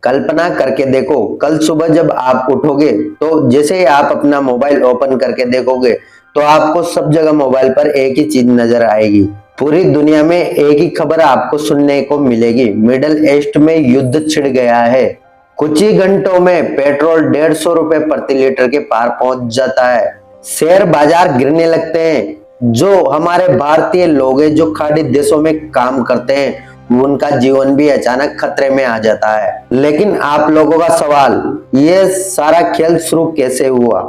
कल्पना करके देखो, कल सुबह जब आप उठोगे तो जैसे ही आप अपना मोबाइल ओपन करके देखोगे तो आपको सब जगह मोबाइल पर एक ही चीज नजर आएगी। पूरी दुनिया में एक ही खबर आपको सुनने को मिलेगी, मिडल ईस्ट में युद्ध छिड़ गया है। कुछ ही घंटों में पेट्रोल 150 रुपए प्रति लीटर के पार पहुंच जाता है। शेयर बाजार गिरने लगते हैं। जो हमारे भारतीय लोग हैं जो खाड़ी देशों में काम करते हैं उनका जीवन भी अचानक खतरे में आ जाता है। लेकिन आप लोगों का सवाल, ये सारा खेल शुरू कैसे हुआ?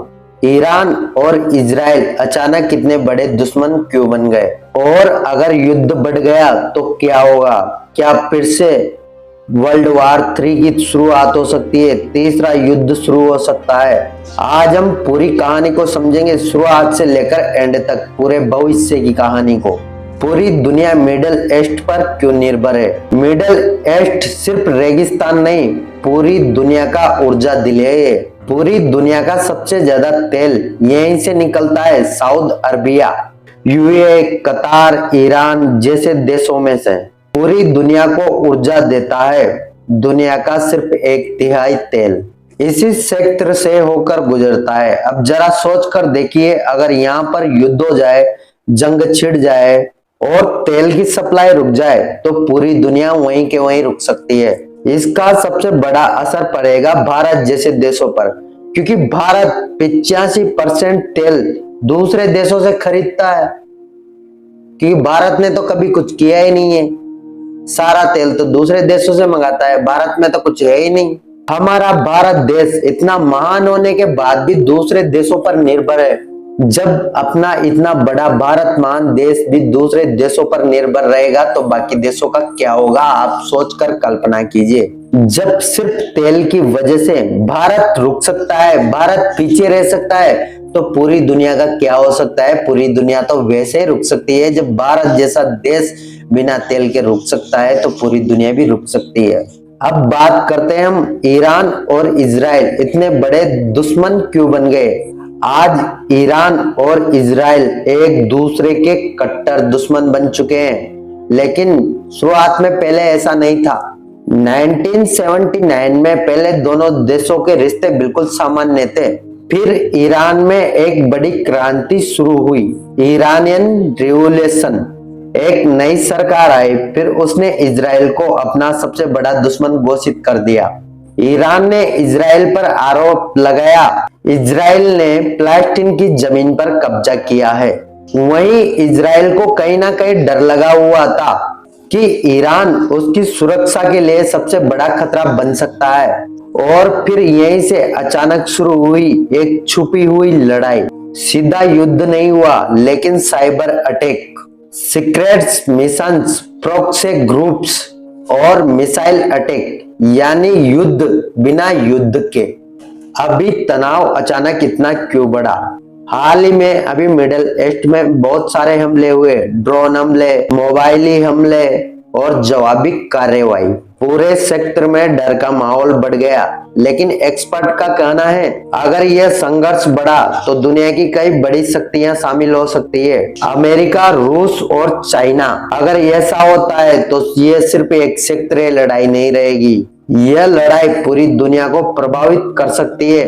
ईरान और इजराइल अचानक कितने बड़े दुश्मन क्यों बन गए? और अगर युद्ध बढ़ गया तो क्या होगा? क्या फिर से वर्ल्ड वार 3 की शुरुआत हो सकती है? तीसरा युद्ध शुरू हो सकता है? आज हम पूरी कहानी को समझेंगे, शुरुआत से लेकर एंड तक, पूरे भविष्य की कहानी को। पूरी दुनिया मिडल ईस्ट पर क्यों निर्भर है? मिडल ईस्ट सिर्फ रेगिस्तान नहीं, पूरी दुनिया का ऊर्जा दिल है। पूरी दुनिया का सबसे ज्यादा तेल यहीं से निकलता है, सऊदी अरबिया, यूएई, कतार, ईरान जैसे देशों में से। पूरी दुनिया को ऊर्जा देता है दुनिया का सिर्फ 1/3 तेल इसी क्षेत्र से होकर गुजरता है। अब जरा सोच कर देखिए, अगर यहाँ पर युद्ध हो जाए, जंग छिड़ जाए और तेल की सप्लाई रुक जाए तो पूरी दुनिया वहीं के वहीं रुक सकती है। इसका सबसे बड़ा असर पड़ेगा भारत जैसे देशों पर, क्योंकि भारत 85% तेल दूसरे देशों से खरीदता है, क्योंकि भारत ने तो कभी कुछ किया ही नहीं है। सारा तेल तो दूसरे देशों से मंगाता है, भारत में तो कुछ है ही नहीं। हमारा भारत देश इतना महान होने के बाद भी दूसरे देशों पर निर्भर है। जब अपना इतना बड़ा भारत महान देश भी दूसरे देशों पर निर्भर रहेगा तो बाकी देशों का क्या होगा? आप सोचकर कल्पना कीजिए। जब सिर्फ तेल की वजह से भारत रुक सकता है, भारत पीछे रह सकता है, तो पूरी दुनिया का क्या हो सकता है? पूरी दुनिया तो वैसे ही रुक सकती है। जब भारत जैसा देश बिना तेल के रुक सकता है तो पूरी दुनिया भी रुक सकती है। अब बात करते हैं हम, ईरान और इजराइल इतने बड़े दुश्मन क्यों बन गए? आज ईरान और इजराइल एक दूसरे के कट्टर दुश्मन बन चुके हैं, लेकिन शुरुआत में पहले ऐसा नहीं था। 1979 में पहले दोनों देशों के रिश्ते बिल्कुल सामान्य थे। फिर ईरान में एक बड़ी क्रांति शुरू हुई, ईरानियन रिवॉल्यूशन। एक नई सरकार आई, फिर उसने इजराइल को अपना सबसे बड़ा दुश्मन घोषित कर दिया। ईरान ने इजराइल पर आरोप लगाया, इजराइल ने पैलेस्टीन की जमीन पर कब्जा किया है। वहीं इजराइल को कहीं ना कहीं डर लगा हुआ था कि ईरान उसकी सुरक्षा के लिए सबसे बड़ा खतरा बन सकता है। और फिर यहीं से अचानक शुरू हुई एक छुपी हुई लड़ाई। सीधा युद्ध नहीं हुआ, लेकिन cyber attack, secret missions, proxy groups और मिसाइल अटैक, यानी युद्ध बिना युद्ध के। अभी तनाव अचानक इतना क्यों बढ़ा? हाल ही में अभी मिडिल ईस्ट में बहुत सारे हमले हुए, ड्रोन हमले, मोबाइली हमले और जवाबी कार्रवाई। पूरे सेक्टर में डर का माहौल बढ़ गया। लेकिन एक्सपर्ट का कहना है, अगर यह संघर्ष बढ़ा तो दुनिया की कई बड़ी शक्तियां शामिल हो सकती है, अमेरिका, रूस और चाइना। अगर ऐसा होता है तो यह सिर्फ एक क्षेत्रीय लड़ाई नहीं रहेगी, यह लड़ाई पूरी दुनिया को प्रभावित कर सकती है।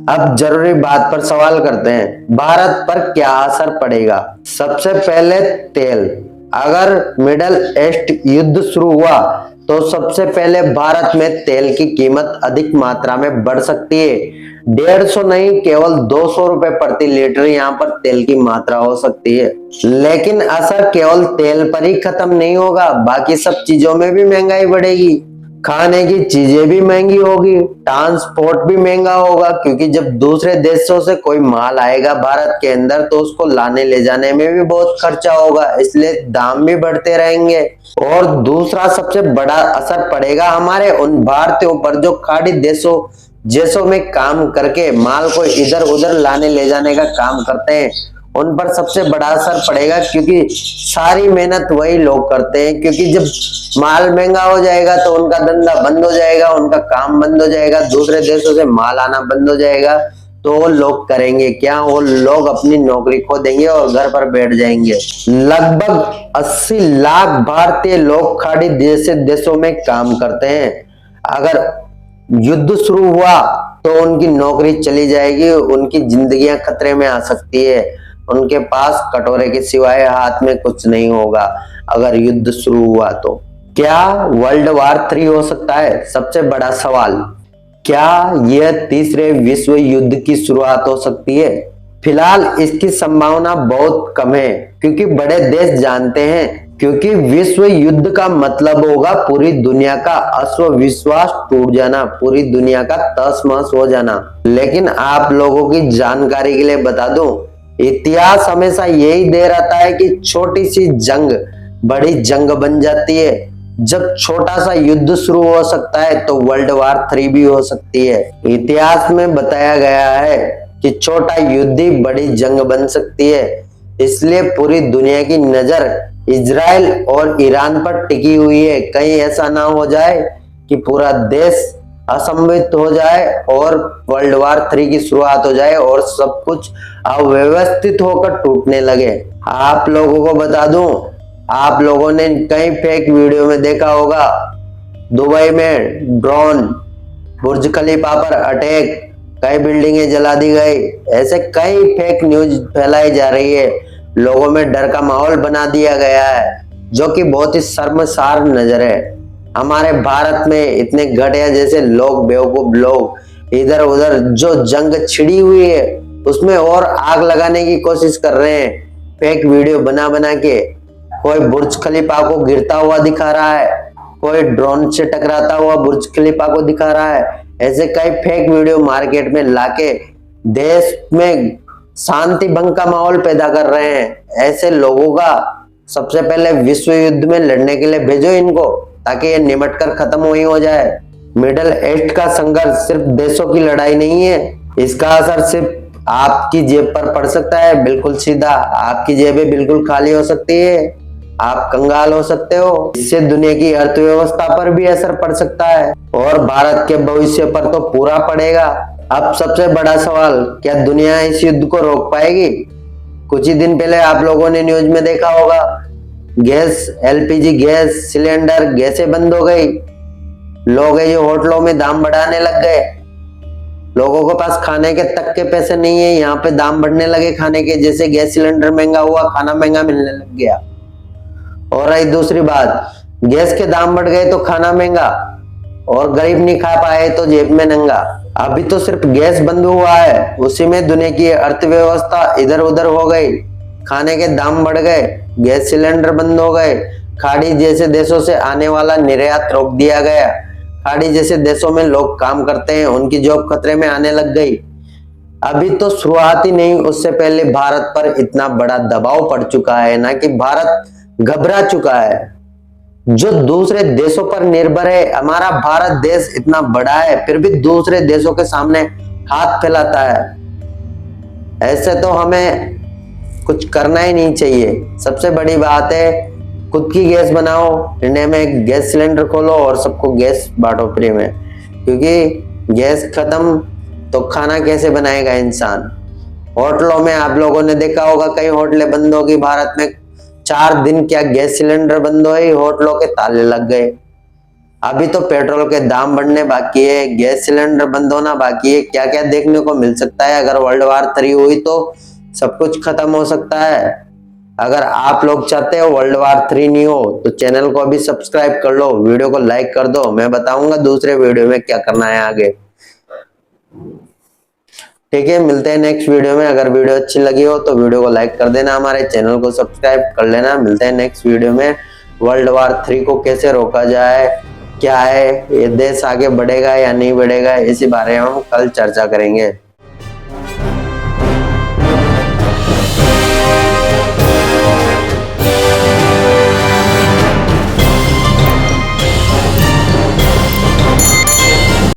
अब जरूरी बात पर सवाल करते हैं, भारत पर क्या असर पड़ेगा? सबसे पहले तेल। अगर मिडल ईस्ट युद्ध शुरू हुआ तो सबसे पहले भारत में तेल की कीमत अधिक मात्रा में बढ़ सकती है। 150 नहीं, केवल 200 रुपए प्रति लीटर यहाँ पर तेल की मात्रा हो सकती है। लेकिन असर केवल तेल पर ही खत्म नहीं होगा, बाकी सब चीजों में भी महंगाई बढ़ेगी। खाने की चीजें भी महंगी होगी, ट्रांसपोर्ट भी महंगा होगा, क्योंकि जब दूसरे देशों से कोई माल आएगा भारत के अंदर तो उसको लाने ले जाने में भी बहुत खर्चा होगा, इसलिए दाम भी बढ़ते रहेंगे। और दूसरा सबसे बड़ा असर पड़ेगा हमारे उन भारतीयों पर जो खाड़ी देशों में काम करके माल को इधर उधर लाने ले जाने का काम करते हैं, उन पर सबसे बड़ा असर पड़ेगा, क्योंकि सारी मेहनत वही लोग करते हैं। क्योंकि जब माल महंगा हो जाएगा तो उनका धंधा बंद हो जाएगा, उनका काम बंद हो जाएगा, दूसरे देशों से माल आना बंद हो जाएगा, तो वो लोग करेंगे क्या? वो लोग अपनी नौकरी खो देंगे और घर पर बैठ जाएंगे। लगभग 80 लाख भारतीय लोग खाड़ी जैसे देशों में काम करते हैं। अगर युद्ध शुरू हुआ तो उनकी नौकरी चली जाएगी, उनकी जिंदगियां खतरे में आ सकती है, उनके पास कटोरे के सिवाय हाथ में कुछ नहीं होगा अगर युद्ध शुरू हुआ तो। क्या वर्ल्ड वार 3 हो सकता है? सबसे बड़ा सवाल। क्या यह तीसरे विश्व युद्ध की शुरुआत हो सकती है? फिलहाल इसकी संभावना बहुत कम है, क्योंकि बड़े देश जानते हैं क्योंकि विश्व युद्ध का मतलब होगा पूरी दुनिया का विश्वास टूट जाना, पूरी दुनिया का तहस महस हो जाना। लेकिन आप लोगों की जानकारी के लिए बता दूं, इतिहास हमेशा यही दे रहता है कि छोटी सी जंग बड़ी जंग बन जाती है। जब छोटा सा युद्ध शुरू हो सकता है तो वर्ल्ड वार 3 भी हो सकती है। इतिहास में बताया गया है कि छोटा युद्ध ही बड़ी जंग बन सकती है। इसलिए पूरी दुनिया की नजर इजराइल और ईरान पर टिकी हुई है। कहीं ऐसा ना हो जाए कि पूरा देश असंभित हो जाए और वर्ल्ड वार 3 की शुरुआत हो जाए और सब कुछ अव्यवस्थित होकर टूटने लगे। आप लोगों को बता दूं, आप लोगों ने कई फेक वीडियो में देखा होगा, दुबई में ड्रोन, बुर्ज खलीफा पर अटैक, कई बिल्डिंगें जला दी गई, ऐसे कई फेक न्यूज फैलाई जा रही है। लोगों में डर का माहौल बना दिया गया है, जो कि बहुत ही शर्मसार नजर है। हमारे भारत में इतने घटिया जैसे लोग, बेवकूफ लोग इधर उधर जो जंग छिड़ी हुई है उसमें और आग लगाने की कोशिश कर रहे हैं, फेक वीडियो बना बना के। कोई बुर्ज खलीफा को गिरता हुआ दिखा रहा है, कोई ड्रोन से टकराता हुआ बुर्ज खलीफा को दिखा रहा है। ऐसे कई फेक वीडियो मार्केट में लाके देश में शांति भंग का माहौल पैदा कर रहे हैं। ऐसे लोगों का सबसे पहले विश्व युद्ध में लड़ने के लिए भेजो इनको, ताकि ये निमट कर खत्म ही हो जाए। मिडल ईस्ट का संघर्ष सिर्फ देशों की लड़ाई नहीं है, इसका असर सिर्फ आपकी जेब पर पड़ सकता है। बिल्कुल सीधा, आपकी जेबें बिल्कुल खाली हो सकती है, आप कंगाल हो सकते हो। इससे दुनिया की अर्थव्यवस्था पर भी असर पड़ सकता है और भारत के भविष्य पर तो पूरा पड़ेगा। अब सबसे बड़ा सवाल, क्या दुनिया इस युद्ध को रोक पाएगी? कुछ ही दिन पहले आप लोगों ने न्यूज में देखा होगा, गैस, एलपीजी गैस सिलेंडर, गैसें बंद हो गई। लोग जो होटलों में दाम बढ़ाने लग गए, लोगों के पास खाने के तक के पैसे नहीं है, यहाँ पे दाम बढ़ने लगे खाने के। जैसे गैस सिलेंडर महंगा हुआ, खाना महंगा मिलने लग गया। और रही दूसरी बात, गैस के दाम बढ़ गए तो खाना महंगा और गरीब नहीं खा पाए तो जेब में नंगा। अभी तो सिर्फ गैस बंद हुआ है, उसी में दुनिया की अर्थव्यवस्था इधर उधर हो गई, खाने के दाम बढ़ गए, गैस सिलेंडर बंद हो गए, खाड़ी जैसे देशों से आने वाला निर्यात रोक दिया गया। खाड़ी जैसे देशों में लोग काम करते हैं, उनकी जॉब खतरे में आने लग गई। अभी तो शुरुआत ही नहीं, उससे पहले भारत पर इतना बड़ा दबाव पड़ चुका है ना कि भारत घबरा चुका है, जो दूसरे देशों पर निर्भर है। हमारा भारत देश इतना बड़ा है, फिर भी दूसरे देशों के सामने हाथ फैलाता है। ऐसे तो हमें कुछ करना ही नहीं चाहिए। सबसे बड़ी बात है, खुद की गैस बनाओ, इंडिया में एक गैस सिलेंडर खोलो और सबको गैस बांटो फ्री में, क्योंकि गैस खत्म तो खाना कैसे बनाएगा इंसान। होटलों में आप लोगों ने देखा होगा, कई होटलें बंद होगी भारत में, 4 दिन क्या गैस सिलेंडर बंद हुए, होटलों के ताले लग गए। अभी तो पेट्रोल के दाम बढ़ने बाकी है, गैस सिलेंडर बंद होना बाकी है। क्या क्या देखने को मिल सकता है। अगर वर्ल्ड वार 3 हुई तो सब कुछ खत्म हो सकता है। अगर आप लोग चाहते हो वर्ल्ड वार 3 नहीं हो तो चैनल को अभी सब्सक्राइब कर लो, वीडियो को लाइक कर दो। मैं बताऊंगा दूसरे वीडियो में क्या करना है आगे। ठीक है, मिलते हैं नेक्स्ट वीडियो में। अगर वीडियो अच्छी लगी हो तो वीडियो को लाइक कर देना, हमारे चैनल को सब्सक्राइब कर लेना। मिलते हैं नेक्स्ट वीडियो में। वर्ल्ड वार 3 को कैसे रोका जाए, क्या है, ये देश आगे बढ़ेगा या नहीं बढ़ेगा, इसी बारे में हम कल चर्चा करेंगे।